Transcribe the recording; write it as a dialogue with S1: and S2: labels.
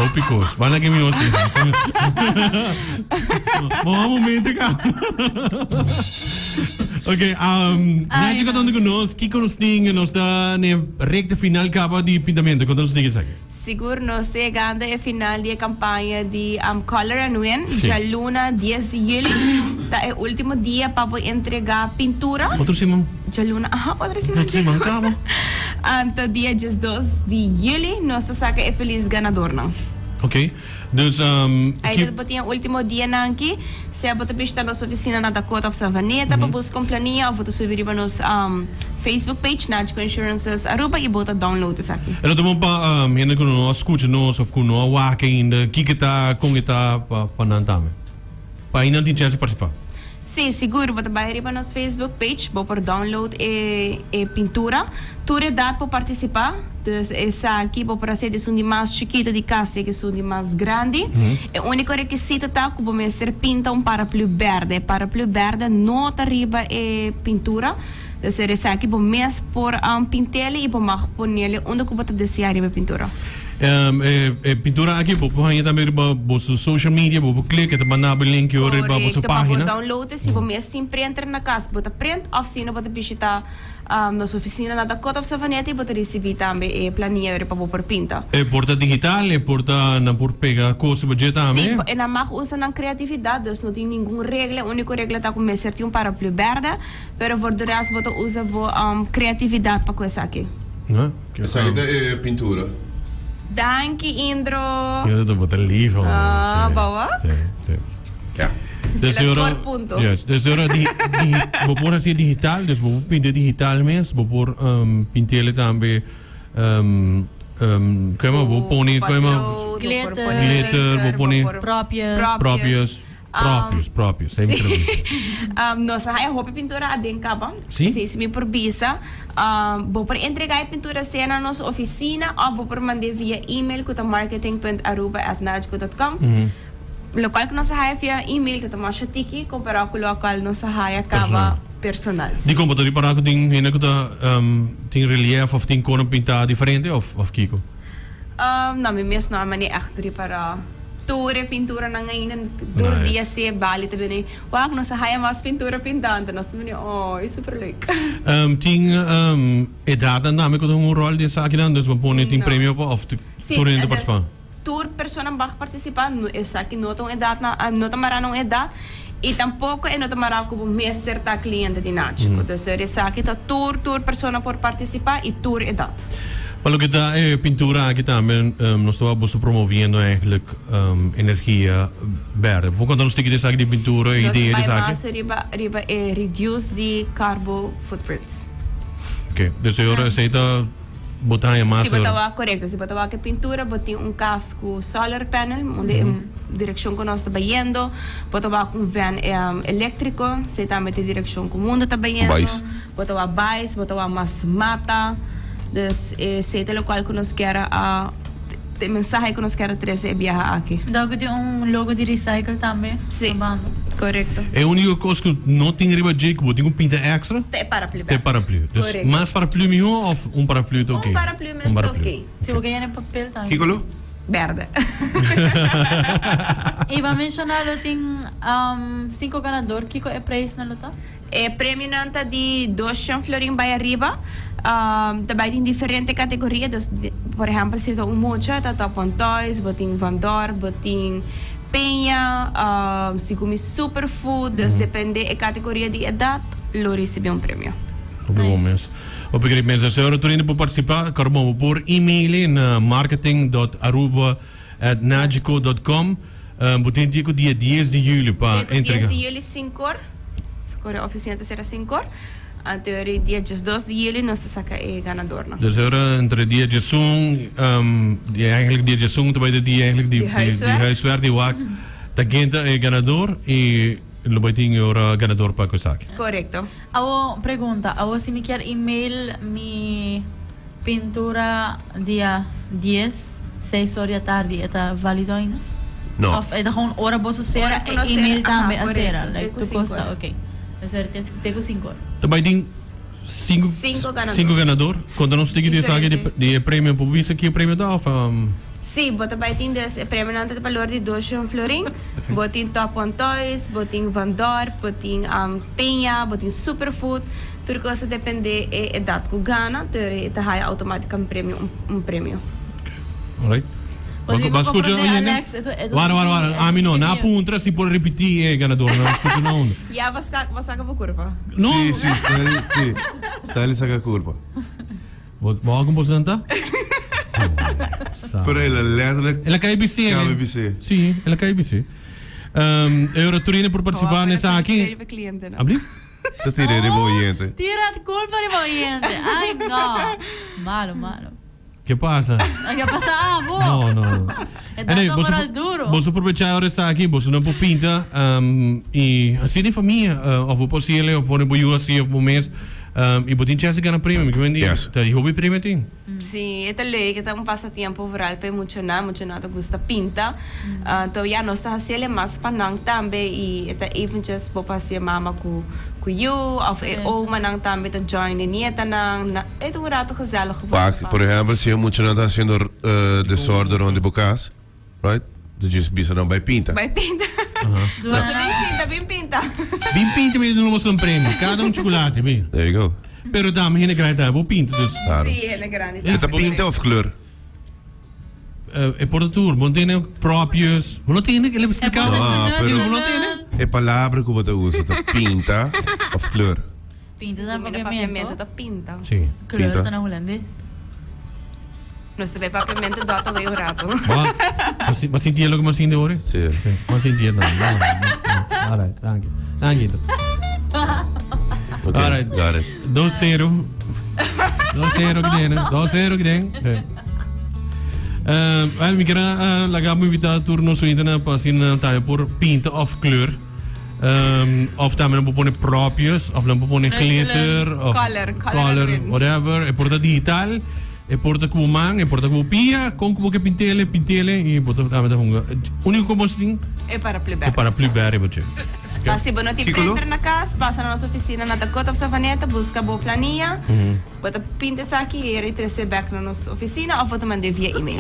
S1: Hopicos. Bana que me ouça. Bom momento, cara. Ok, Nádia contando conosco, que nos tinha, nos dá na recta final capa de pintamento, quando nos diga aqui.
S2: Seguro nós chegando a final da campanha de Color and Win, já luna 10 de julho, é o último dia para entregar pintura.
S1: Outro Simão.
S2: Já luna, outro Simão.
S1: Outro Simão, calma.
S2: Então, dia 2 de julho, nós saca é feliz ganador, não?
S1: Ok, dus
S2: aí depois tinha o último dia aqui, se você pista na nossa oficina na Dakota of Savaneta, para buscar uma planilha, ou você subir para nosso Facebook page, Nádico Insurances Aruba, e bota download isso aqui.
S1: Eu estou para ainda que nós escuta nós ou que nós waka ainda, que está com que está para nantame, para ainda tem chance de participar.
S2: Sim, seguro, você vai ir para nosso Facebook page, vou por download e pintura, tudo é dado para participar. Então, essa aqui, vou para ser de mais chiquito de casa, que são de mais grande. O único requisito tá que você ser pinta paraplu verde. Paraplu verde não está arriba é pintura. Então, essa aqui, você mesmo por pintar e você pôr nele onde você desejar a pintura.
S1: Pintura aqui, você também para social media, você clica, você manda o link para a sua página.
S2: Download, se você mesmo tem printer na casa, você print, oficina, você visita nossa oficina na Dakota of Savaneta e você receber também a planilha para você pintar. É
S1: porta digital, é porta na por pegar coisa budget também?
S2: Sim, na mag usa na criatividade, dus não tem nenhuma regra, a única regra está com ser um paraplu verde, pero por de resto você usa criatividade para coisa aqui.
S1: Essa
S3: aqui é pintura.
S2: Dank Indro.
S1: Eu estou botando livro.
S2: Boa.
S1: Desde hora vou pôr assim digital, dus vou pintar digital mesmo, vou pôr pintar também, como vou pôr glitter, vou pôr próprios, sempre.
S2: Nossa, a roupa pintura adencaba.
S1: Sim.
S2: Se me por visa, vou por entregar a pintura cena na nossa oficina ou vou por mandar via e-mail com marketing.aruba@nadco.com. Local que nossa raia via e-mail que estamos chatiki comparado com o local nossa raia acaba personal.
S1: Die computador para que tem ainda que tem relief ou tem cor pintar diferente ou Kiko?
S2: Não, me mesmo não é achter para tour pintura na ngayon dur dia se bali também. Wag nossa raia mais pintura pintando, nós me é super legal.
S1: Tem edad nome que tem rol de aqui não, dus vamos tem prêmio para of tour ainda participar.
S2: Tour persona vai participar, essa aqui não tem idade, não tem marano idade e tampouco é não tem marano como mestre da cliente de Nádico. Então, essa aqui tá tour persona por participar e tour idade.
S1: Para o que está pintura aqui também, nós estamos promovendo eigenlijk energia verde. Vou contar uns tickets aqui de pintura e ideias de aqui.
S2: Nós riba reduce the carbon footprints.
S1: Ok, dus eu aceito botar em massa.
S2: Se botar correto, se botar que pintura, botar casco solar panel, onde direção que nós está indo, botar van elétrico, se também tem direção que o mundo está indo, botar bais, botar mais mata, dus se tem local que nós quer a mensagem que nós quer trazer viajar aqui.
S4: Dago tem logo de recycle também.
S2: Sim. Correto.
S1: É a única coisa que não tem riba de que tem pinta extra.
S2: Tem paraplu.
S1: Tem paraplu. Dus mais paraplu melhor ou paraplu tá ok?
S2: Paraplu mesmo ok.
S4: Se você ganhar papel também.
S3: Que color?
S2: Verde.
S4: E para mencionar, tem 5 ganadores. Que é o preço na luta?
S2: É prêmio nanta de 200 florin by arriba. Também tem diferentes categorias. Por exemplo, se tem mocha, tá top toys, botin vandor, botin penha, se come superfood, depende da categoria de idade, lo recebe prêmio.
S1: Obrigado mesmo. Obrigado mesmo. Se você está para participar, vamos por e-mail na marketing.aruba@nadco.com. Botin dia 10 de julho para entregar.
S2: 10 de julho 5 horas. A oficina será 5 horas. Até o dia 2 de julho nós saca o ganador.
S1: Dus entre dia de zoom, eigenlijk dia de zoom, também dia eigenlijk de huiswerk die wak, da gente é ganador e lo vai ter o ganador para coisa aqui.
S2: Correto.
S4: Awo pergunta, se me quer e-mail mi pintura dia 10, 6 horas da tarde, é válido ainda?
S3: Não.
S4: Of é gewoon hora bosso será e-mail também a será, like tu coisa, ok. Tenho 5 horas.
S1: Também tem 5 ganadores. Quando nós temos de prêmio para isso aqui, o prêmio dá
S2: Sim, bota baitin des preminente de valor de 200 florin. Botin Top on Toys, botin Van Dorp, botin Penha, botin Superfood. Tudo coisa depende é idade que gana, então há automaticamente um prêmio.
S1: Alright. Mas escuta,
S4: Alex,
S1: Wara. A mim não, na punta se pode repetir ganador, não escuta não.
S2: Ja, vas saca por curva.
S1: Não.
S3: Sì, sta lì saca curva.
S1: Wat algum porcenta?
S3: Però è letterlijk
S1: Ela KBC.
S3: KBC.
S1: Sim, ela KBC. Euroturine por participar nessa aqui.
S2: Cliente, não.
S1: Abri?
S3: Dat iedereen rivolgente.
S4: Tira a culpa de movimiento. Ay, no. Malo.
S1: Que passa?
S4: ¿Qué pasa?
S1: No.
S4: É dato moral duro.
S1: Você aproveitar a hora está aqui, você não pode pintar e assim de família, ou você ele ou pode boiar assim o mês e botin chance ganhar prêmio, que vem
S3: Yes.
S1: tá e hobby prêmio tem.
S2: Sim, é lei que é passatempo rural para muito nada gosta pinta. Então já nós está fazendo mais panang também e é even just para passear mama com you ou manang também tá join nieta nang é um rato gezellig.
S3: Vaak, por exemplo, se muito não está sendo desordem onde bocas, right? Dus je bisa dan bij pinta.
S2: Vai pinta. Você bem pinta.
S1: Bem pinta mesmo não mostra prêmio, cada chocolate, bem.
S3: There you go.
S1: Pero dame hine grande, vou pinta dus.
S3: Claro.
S2: Sim, é grande.
S3: Is dat pinta of kleur?
S1: É por tour, não tem próprios, não tem ele explicar.
S3: Não É palavra que você usa, tá pinta of kleur.
S4: Pinta da
S2: Papiamento
S4: pagamento.
S2: da pinta.
S1: Sim.
S4: Kleur
S3: Pinta.
S4: tá na holandês.
S2: Nós também papiamento dota veio rato.
S1: Mas sentia logo mais ainda hoje?
S3: Sim.
S1: Mas sentia não. Alright, thank you.
S3: Okay,
S1: Alright.
S3: got it.
S1: 2-0. 2-0 que tem. Mi quero lagar me invitar a turno so ainda para assim na taia por pinta of kleur. Of também não pode próprios, of não pode glitter, of color, whatever. É porta digital, é porta com man, é porta com pia, com que pintele e porta também da funga. Único como assim
S2: É para
S1: é
S2: pleber.
S1: para pleber, você.
S2: Se você não tem printer na casa, passa na nossa oficina na Dakota of Savaneta, busca boa planilha, bota pinta isso aqui e receber back na nossa oficina ou você manda via e-mail.